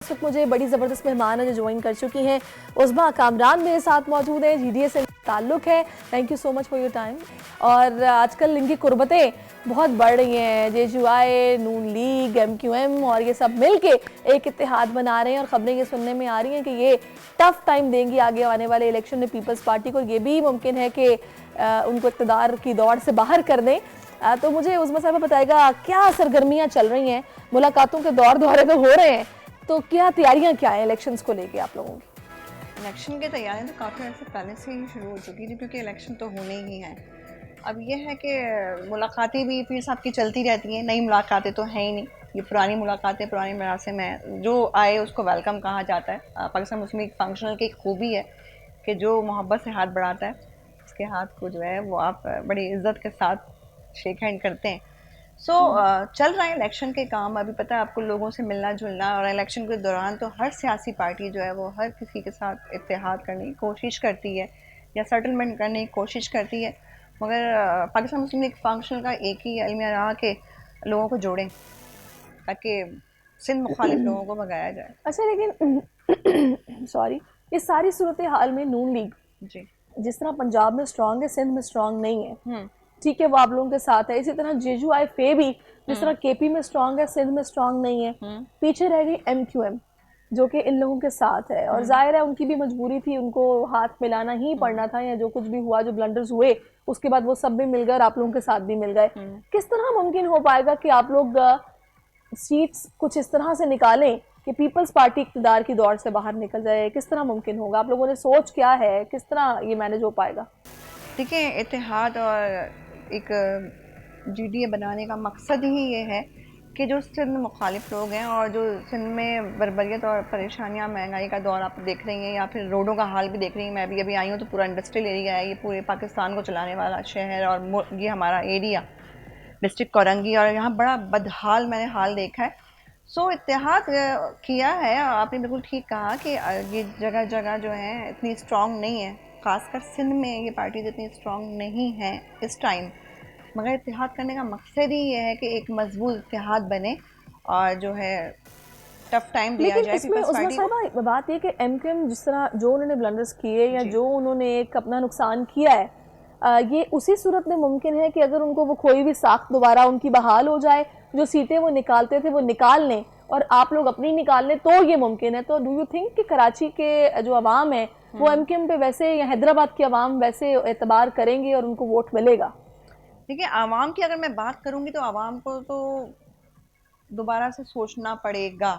इस वक्त मुझे बड़ी ज़बरदस्त मेहमान है जो ज्वाइन कर चुकी हैं। उस्मा कामरान मेरे साथ मौजूद है, जीडीए से ताल्लुक़ है। Thank you so much for your time. और आजकल इनकी कुर्बतें बहुत बढ़ रही हैं, जेजुआई, नून लीग, एमक्यूएम और ये सब मिलके एक इत्तेहाद बना रहे हैं और ख़बरें ये सुनने में आ रही हैं कि ये टफ टाइम देंगी आगे आने वाले इलेक्शन में पीपल्स पार्टी को। ये भी मुमकिन है कि उनको इक़्तिदार की दौड़ से बाहर कर दें। तो मुझे उस्मा साहब बताएगा क्या सरगर्मियाँ चल रही हैं, मुलाकातों के दौर दौरे तो हो रहे हैं, तो क्या तैयारियां क्या हैं इलेक्शंस को लेके आप लोगों की? इलेक्शन की तैयारियां तो काफ़ी अर्से पहले से ही शुरू हो चुकी थी, क्योंकि इलेक्शन तो होने ही हैं। अब यह है कि मुलाकातें भी पीर साहब की चलती रहती हैं, नई मुलाकातें तो हैं ही नहीं। ये पुरानी मुलाकातें, पुरानी मरासिम हैं, जो आए उसको वेलकम कहा जाता है। पाकिस्तान मुस्लिम लीग फंक्शनल की एक खूबी है कि जो मोहब्बत से हाथ बढ़ाता है उसके हाथ को जो है वो आप बड़ी इज्जत के साथ शेक हैंड करते हैं। चल रहा है इलेक्शन के काम। अभी पता है आपको, लोगों से मिलना जुलना, और इलेक्शन के दौरान तो हर सियासी पार्टी जो है वो हर किसी के साथ इत्तेहाद करने की कोशिश करती है या सेटलमेंट करने की कोशिश करती है, मगर पाकिस्तान मुस्लिम लीग फंक्शनल का एक ही अलमिया रहा कि लोगों को जोड़ें ताकि सिंध मुखालिफ लोगों को भगाया जाए। अच्छा, लेकिन सॉरी, इस सारी सूरत हाल में नून लीग जी, जिस तरह पंजाब में स्ट्रांग है, सिंध में स्ट्रांग नहीं है, हम्म ठीक है, वो आप लोगों के साथ है। इसी तरह जेजुआई फे भी जिस तरह केपी में स्ट्रांग है, सिंध में स्ट्रांग नहीं है। हम्म पीछे रह गई एमक्यूएम जो कि इन लोगों के साथ है, और जाहिर है उनकी भी मजबूरी थी, उनको हाथ मिलाना ही पड़ना था, या जो कुछ भी हुआ, जो ब्लंडर्स हुए उसके बाद वो सब भी मिल गए और आप लोगों के साथ भी मिल गए। किस तरह मुमकिन हो पाएगा कि आप लोग सीट्स कुछ इस तरह से निकालें कि पीपल्स पार्टी इक़्तिदार की दौड़ से बाहर निकल जाए? किस तरह मुमकिन होगा? आप लोगों ने सोच क्या है, किस तरह ये मैनेज हो पाएगा? देखिए, इत्तेहाद और एक जीडीए बनाने का मकसद ही ये है कि जो सिंध मुखालिफ लोग हैं और जो सिंध में बर्बरियत और परेशानियां, महंगाई का दौर आप देख रही हैं, या फिर रोडों का हाल भी देख रही हैं। मैं अभी आई हूँ तो पूरा इंडस्ट्रियल एरिया है, ये पूरे पाकिस्तान को चलाने वाला शहर, और ये हमारा एरिया डिस्ट्रिक्ट कोरंगी, और यहाँ बड़ा बदहाल मैंने हाल देखा है। इत्तेहाद किया है, और आपने बिल्कुल ठीक कहा कि ये जगह जगह जो है इतनी स्ट्रॉन्ग नहीं है, ख़ासकर सिंध में ये पार्टीज इतनी स्ट्रॉन्ग नहीं है इस टाइम। मगर इत्तेहाद करने का मकसद ही ये है कि एक मजबूत इत्तेहाद बने और जो है टफ टाइम दिया लेकिन जाए इसमें पीपल्स उस्मा पार्टी को। साहिबा बात ये कि एमक्यूएम जिस तरह जो उन्होंने ब्लंडर्स किए या जी, जो उन्होंने एक अपना नुकसान किया है, ये उसी सूरत में मुमकिन है कि अगर उनको वो कोई भी साख दोबारा उनकी बहाल हो जाए, जो सीटें वो निकालते थे वो निकाल लें और आप लोग अपनी निकाल लें, तो ये मुमकिन है। तो डू यू थिंक कि कराची के जो अवाम है वो एमक्यूएम पे वैसे, या हैदराबाद के अवाम वैसे एतबार करेंगे और उनको वोट मिलेगा? देखिए, आवाम की अगर मैं बात करूंगी तो आवाम को तो दोबारा से सोचना पड़ेगा,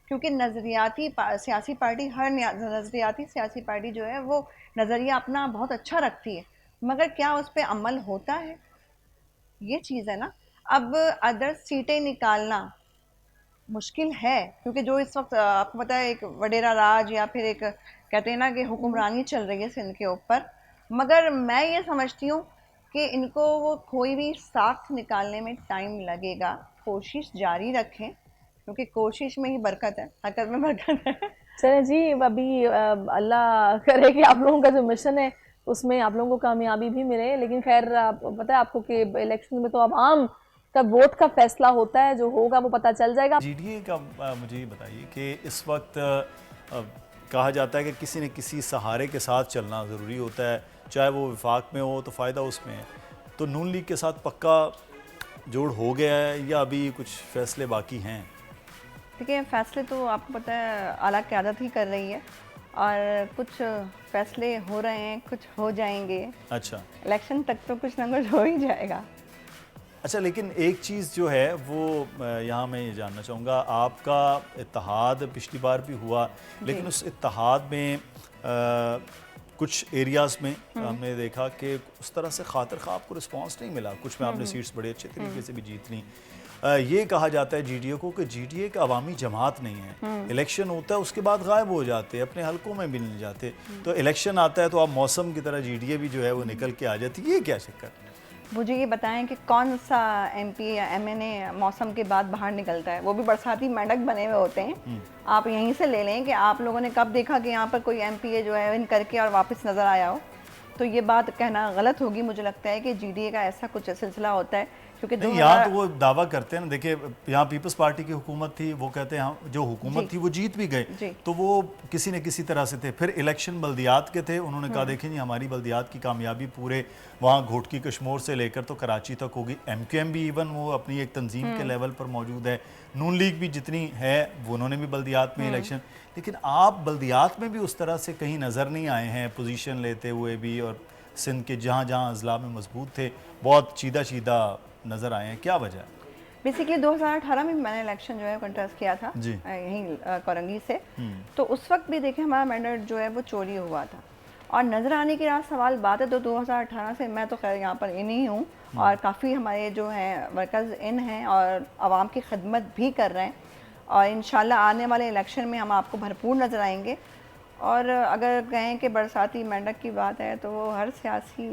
क्योंकि नज़रियाती सियासी पार्टी, हर नज़रियाती सियासी पार्टी जो है वो नज़रिया अपना बहुत अच्छा रखती है, मगर क्या उस पर अमल होता है, ये चीज़ है ना। अब अदर सीटें निकालना मुश्किल है, क्योंकि जो इस वक्त आपको पता है एक वडेरा राज, या फिर एक कहते हैं ना कि हुक्मरानी चल रही है सिंध के ऊपर। मगर मैं ये समझती हूँ कि इनको वो कोई भी साख निकालने में टाइम लगेगा। कोशिश जारी रखें, क्योंकि कोशिश में ही बरकत है, हरकत में बरकत है। चले जी, अभी अल्लाह करे कि आप लोगों का जो मिशन है उसमें आप लोगों को कामयाबी भी मिले। लेकिन खैर, पता है आपको कि इलेक्शन में तो आवाम का वोट का फैसला होता है, जो होगा वो पता चल जाएगा। जीडीए का मुझे ये बताइए कि इस वक्त कहा जाता है कि किसी न किसी सहारे के साथ चलना ज़रूरी होता है, चाहे वो विफाक में हो तो फ़ायदा उसमें है। तो नून लीग के साथ पक्का जोड़ हो गया है या अभी कुछ फैसले बाकी हैं? देखिए, फैसले तो आपको पता है आला क़यादत ही कर रही है, और कुछ फैसले हो रहे हैं, कुछ हो जाएंगे। अच्छा इलेक्शन तक तो कुछ ना कुछ हो ही जाएगा। अच्छा, लेकिन एक चीज़ जो है वो यहाँ मैं ये जानना चाहूँगा, आपका इत्तेहाद पिछली बार भी हुआ, लेकिन उस इत्तेहाद में कुछ एरियाज़ में हमने देखा कि उस तरह से खातिर खा आपको रिस्पांस नहीं मिला, कुछ में आपने सीट्स बड़े अच्छे तरीके से भी जीत ली। ये कहा जाता है जीडीए को कि जीडीए एक अवामी जमात नहीं है, इलेक्शन होता है उसके बाद गायब हो जाते हैं, अपने हलकों में भी नहीं जाते, तो इलेक्शन आता है तो आप मौसम की तरह जीडीए भी जो है वो निकल के आ जाती है। ये क्या चक्कर? मुझे ये बताएं कि कौन सा एमपी या एमएनए मौसम के बाद बाहर निकलता है? वो भी बरसाती मेंढक बने हुए होते हैं। आप यहीं से ले लें कि आप लोगों ने कब देखा कि यहाँ पर कोई एमपीए जो है विन करके और वापस नज़र आया हो। तो ये बात कहना गलत होगी। मुझे लगता है कि जीडीए का ऐसा कुछ सिलसिला होता है क्योंकि नहीं, यहाँ तो वो दावा करते हैं ना, देखिए यहाँ पीपल्स पार्टी की हुकूमत थी, वो कहते हैं हम जो हुकूमत थी वो जीत भी गए, तो वो किसी न किसी तरह से थे। फिर इलेक्शन बल्दियात के थे, उन्होंने कहा देखें जी हमारी बल्दियात की कामयाबी पूरे वहाँ घोटकी कश्मीर से लेकर तो कराची तक होगी। MQM भी इवन वो अपनी एक तंजीम के लेवल पर मौजूद है, नून लीग भी जितनी है वो उन्होंने भी बल्दियात में इलेक्शन, लेकिन आप बल्दियात में भी उस तरह से कहीं नज़र नहीं आए हैं पोजीशन लेते हुए भी, और सिंध के जहाँ जहाँ अजला में मजबूत थे बहुत सीधा सीधा नज़र आए हैं, क्या वजह है? बेसिकली 2018 में मैंने इलेक्शन जो है कंटेस्ट किया था यहीं कोरंगी से, तो उस वक्त भी देखें हमारा मैंडेट जो है वो चोरी हुआ था, और नज़र आने की रात सवाल बात है तो 2018 से मैं तो खैर यहाँ पर इन ही हूँ, और काफ़ी हमारे जो हैं वर्कर्स इन हैं और आवाम की खिदमत भी कर रहे हैं, और इंशाल्लाह आने वाले इलेक्शन में हम आपको भरपूर नज़र आएंगे। और अगर कहें कि बरसाती मेंढक की बात है तो वो हर सियासी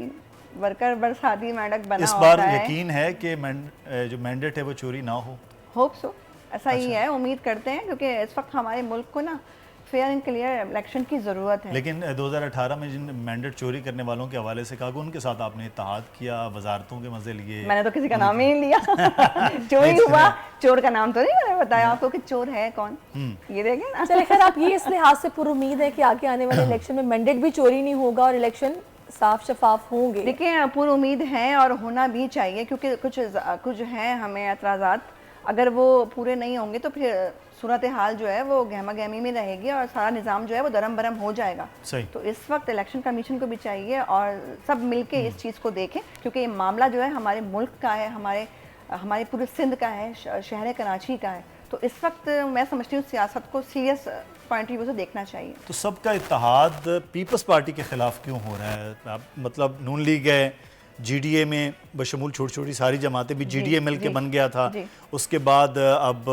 वर्कर बरसाती मेंढक बना इस होता बार है। यकीन है कि जो मैंडेट है वो चोरी ना हो? होप सो, ऐसा ही है, उम्मीद करते हैं, क्योंकि इस वक्त हमारे मुल्क को ना फेयर एंड क्लियर इलेक्शन की ज़रूरत है। लेकिन 2018 में जिन मैंडेट चोरी करने वालों के हवाले से कहा कि उनके साथ आपने इत्तेहाद किया, वजारतों के मजे लिए। मैंने तो किसी का नाम ही नहीं लिया चोरी हुआ, चोर का नाम तो नहीं मैंने बताया आपको कि चोर है कौन, ये देखें ना। चलिए खैर, आप ये इस लिहाज से पूरी उम्मीद है कि आगे आने वाले इलेक्शन में मैंडेट भी चोरी नहीं होगा और इलेक्शन साफ शफाफ होंगे? देखिए पूरी उम्मीद है और होना भी चाहिए, क्योंकि कुछ हैं हमें एतराज़ात, अगर वो पूरे नहीं होंगे तो फिर सूरत हाल जो है वो गहमा गहमी में रहेगी और सारा निज़ाम जो है वो दरम बरम हो जाएगा। सही। तो इस वक्त इलेक्शन कमीशन को भी चाहिए और सब मिलके इस चीज़ को देखें, क्योंकि ये मामला जो है हमारे मुल्क का है, हमारे पूरे सिंध का है, शहर कराची का है, तो इस वक्त मैं समझती हूँ सियासत को सीरियस पॉइंट ऑफ व्यू से देखना चाहिए। तो सबका इत्तेहाद पीपल्स पार्टी के खिलाफ क्यों हो रहा है? आप मतलब नून लीग है, GDA में बशमूल छोटी छोटी सारी जमातें भी, GDA मिल के बन गया था, उसके बाद अब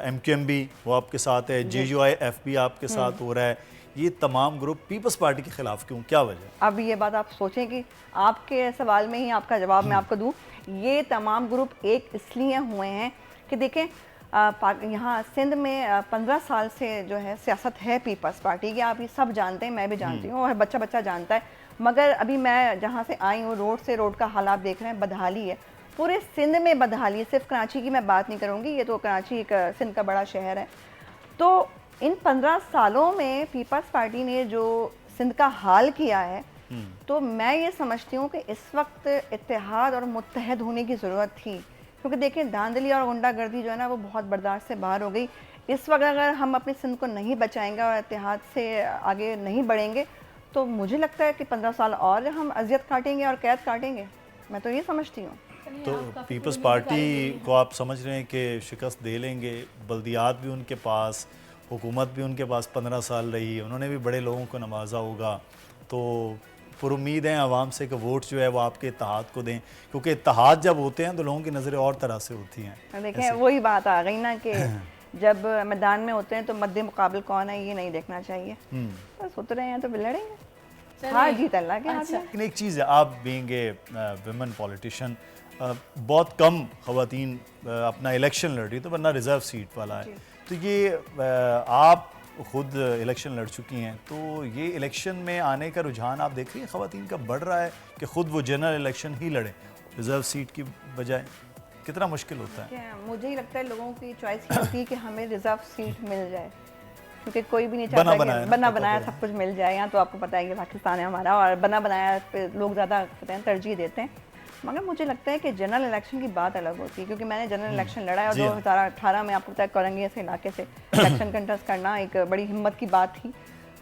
MQM भी वो आपके साथ है, JUIF भी आपके साथ हो रहा है, ये तमाम ग्रुप पीपल्स पार्टी के खिलाफ क्यों, क्या वजह? अब ये बात आप सोचें कि आपके सवाल में ही आपका जवाब मैं आपको दूं, ये तमाम ग्रुप एक इसलिए हुए हैं कि देखें यहाँ सिंध में 15 साल से जो है सियासत है पीपल्स पार्टी की, आप ये सब जानते हैं, मैं भी जानती हूँ और बच्चा बच्चा जानता है, मगर अभी मैं जहाँ से आई हूँ रोड से रोड का हाल आप देख रहे हैं, बदहाली है, पूरे सिंध में बदहाली है, सिर्फ कराची की मैं बात नहीं करूँगी, ये तो कराची एक सिंध का बड़ा शहर है। तो इन 15 सालों में पीपल्स पार्टी ने जो सिंध का हाल किया है, तो मैं ये समझती हूँ कि इस वक्त इत्तेहाद और मुत्तहद होने की ज़रूरत थी, क्योंकि देखिए धांधली और गुंडागर्दी जो है ना वो बहुत बर्दाश्त से बाहर हो गई। इस वक्त अगर हम अपने सिंध को नहीं बचाएंगे और इत्तेहाद से आगे नहीं बढ़ेंगे तो मुझे लगता है कि 15 साल और हम अजियत काटेंगे और कैद काटेंगे, मैं तो ये समझती हूँ। तो पीपल्स पार्टी को आप समझ रहे हैं कि शिकस्त दे लेंगे? बल्दियात भी उनके पास, हुकूमत भी उनके पास 15 साल रही, उन्होंने भी बड़े लोगों को नवाजा होगा, तो पुरुम्मीद हैं आवाम से कि वोट जो है वो आपके इत्तेहाद को दें, क्योंकि इत्तेहाद जब होते हैं तो लोगों की नज़रें और तरह से होती हैं। देखें वही बात आ गई ना कि जब मैदान में होते हैं तो मद्दे मुकाबल कौन है ये नहीं देखना चाहिए, बस उतरे हैं तो लड़ेंगे, हार जीत अल्लाह के हाथ में। लेकिन एक चीज़ है, आप बीइंग ए विमेन पॉलिटिशियन, बहुत कम ख़वातीन अपना इलेक्शन लड़ रही तो वरना रिज़र्व सीट वाला है, तो ये आप खुद इलेक्शन लड़ चुकी हैं, तो ये इलेक्शन में आने का रुझान आप देख रही हैं ख़वातीन का बढ़ रहा है कि खुद वो जनरल इलेक्शन ही लड़े रिज़र्व सीट की बजाय? कितना मुश्किल होता है? मुझे ही लगता है लोगों की चॉइस ये होती है कि हमें रिजर्व सीट मिल जाए, क्योंकि कोई भी नहीं चाहता कि बना बनाया सब कुछ मिल जाए। यहाँ तो आपको पता है कि पाकिस्तान है हमारा और बना बनाया पे लोग ज़्यादा तरजीह देते हैं, मगर मुझे लगता है कि जनरल इलेक्शन की बात अलग होती है, क्योंकि मैंने जनरल इलेक्शन लड़ा है और 2018 में आपको पता है कोरंगी से इलाके से इलेक्शन कंटेस्ट करना एक बड़ी हिम्मत की बात थी,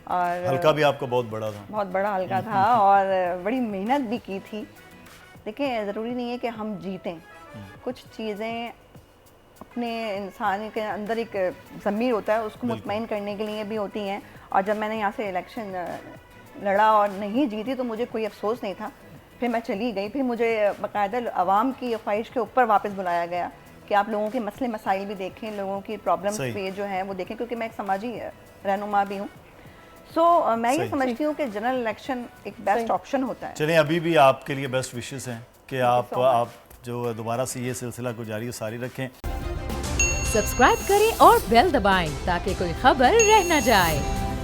और हल्का भी आपका बहुत बड़ा था, बहुत बड़ा हल्का था और बड़ी मेहनत भी की थी। देखिए ज़रूरी नहीं है कि हम जीतें, कुछ चीज़ें अपने इंसान के अंदर एक ज़मीर होता है उसको मुतमईन करने के लिए भी होती हैं, और जब मैंने यहाँ से इलेक्शन लड़ा और नहीं जीती तो मुझे कोई अफसोस नहीं था, फिर मैं चली गई, फिर मुझे बाकायदा आवाम की ख्वाहिश के ऊपर वापस बुलाया गया कि आप लोगों के मसले मसाइल भी देखें, लोगों की प्रॉब्लम्स पे जो हैं वो देखें, क्योंकि मैं एक समाजी रहनुमा भी हूँ। सो मैं ये समझती हूँ कि जनरल इलेक्शन एक बेस्ट ऑप्शन होता है। चलिए अभी भी आपके लिए बेस्ट विशेस हैं कि आप जो दोबारा से ये सिलसिला को जारी सारी रखें। सब्सक्राइब करें और बेल दबाएं ताकि कोई खबर रह न जाए।